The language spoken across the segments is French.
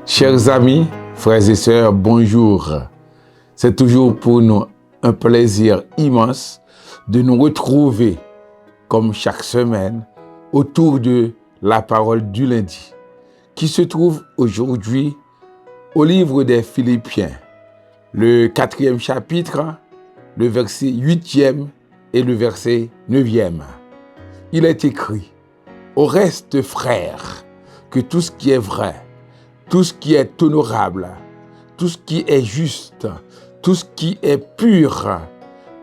Chers amis, frères et sœurs, bonjour. C'est toujours pour nous un plaisir immense de nous retrouver, comme chaque semaine, autour de la parole du lundi, qui se trouve aujourd'hui au livre des Philippiens, le 4e chapitre, le verset 8e et le verset 9e. Il est écrit: « Au reste, frères, que tout ce qui est vrai, tout ce qui est honorable, tout ce qui est juste, tout ce qui est pur,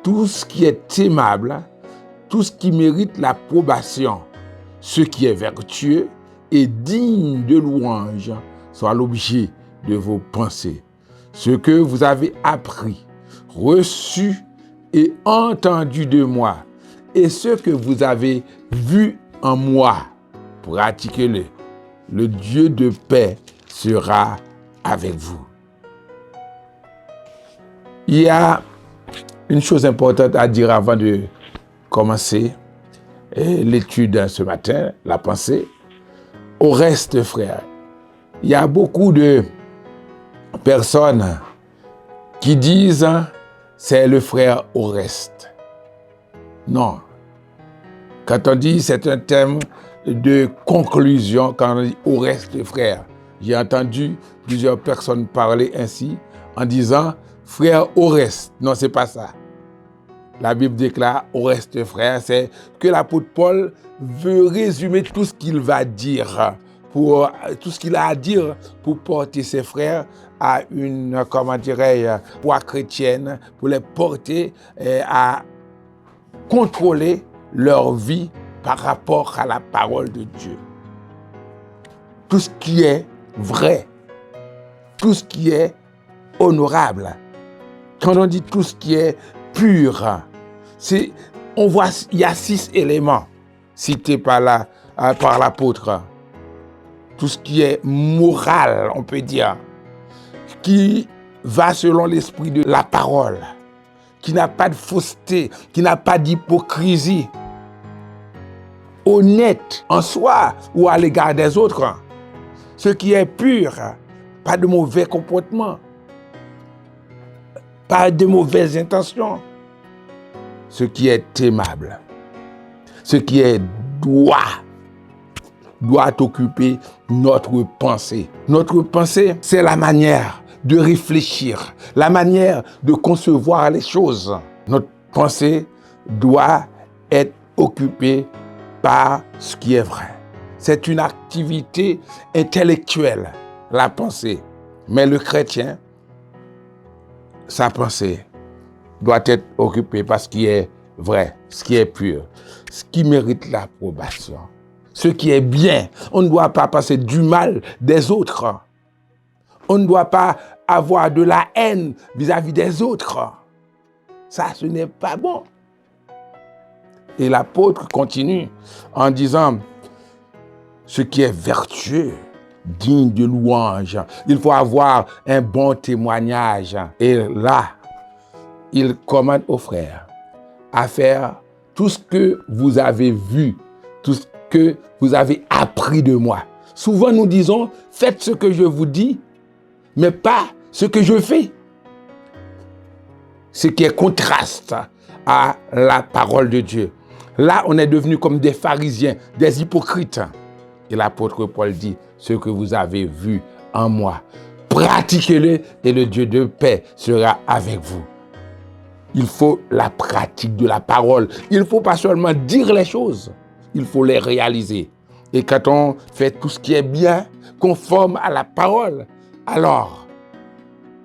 tout ce qui est aimable, tout ce qui mérite l'approbation, ce qui est vertueux et digne de louange, soit l'objet de vos pensées. Ce que vous avez appris, reçu et entendu de moi, et ce que vous avez vu en moi, pratiquez-le. Le Dieu de paix sera avec vous. » Il y a une chose importante à dire avant de commencer l'étude ce matin, la pensée. Au reste, frère, il y a beaucoup de personnes qui disent c'est le frère au reste. Non. Quand on dit c'est un thème de conclusion, quand on dit au reste, frère, j'ai entendu plusieurs personnes parler ainsi en disant frère au reste. Non, c'est pas ça. La Bible déclare au reste, frère, c'est que l'apôtre Paul veut résumer tout ce qu'il va dire, tout ce qu'il a à dire pour porter ses frères à une, comment dirais-je, foi chrétienne, pour les porter à contrôler leur vie par rapport à la parole de Dieu. Tout ce qui est vrai, tout ce qui est honorable. Quand on dit tout ce qui est pur, on voit il y a 6 éléments cités par l'apôtre. Tout ce qui est moral, on peut dire, qui va selon l'esprit de la parole, qui n'a pas de fausseté, qui n'a pas d'hypocrisie, honnête en soi ou à l'égard des autres. Ce qui est pur, pas de mauvais comportement, pas de mauvaises intentions. Ce qui est aimable, ce qui est doit occuper notre pensée. Notre pensée, c'est la manière de réfléchir, la manière de concevoir les choses. Notre pensée doit être occupée par ce qui est vrai. C'est une activité intellectuelle, la pensée. Mais le chrétien, sa pensée doit être occupée par ce qui est vrai, ce qui est pur, ce qui mérite l'approbation, ce qui est bien. On ne doit pas passer du mal des autres. On ne doit pas avoir de la haine vis-à-vis des autres. Ça, ce n'est pas bon. Et l'apôtre continue en disant ce qui est vertueux, digne de louange. Il faut avoir un bon témoignage. Et là, il commande aux frères à faire tout ce que vous avez vu, tout ce que vous avez appris de moi. Souvent, nous disons, faites ce que je vous dis, mais pas ce que je fais. Ce qui est contraste à la parole de Dieu. Là, on est devenu comme des pharisiens, des hypocrites. Et l'apôtre Paul dit, ce que vous avez vu en moi, pratiquez-le et le Dieu de paix sera avec vous. Il faut la pratique de la parole. Il ne faut pas seulement dire les choses, il faut les réaliser. Et quand on fait tout ce qui est bien, conforme à la parole, alors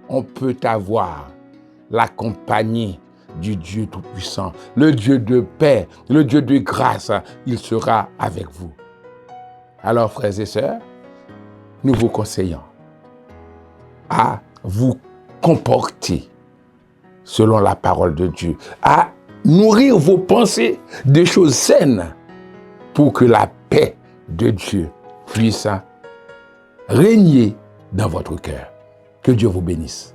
on peut avoir la compagnie du Dieu Tout-Puissant, le Dieu de paix, le Dieu de grâce, il sera avec vous. Alors, frères et sœurs, nous vous conseillons à vous comporter selon la parole de Dieu, à nourrir vos pensées de choses saines pour que la paix de Dieu puisse régner dans votre cœur. Que Dieu vous bénisse.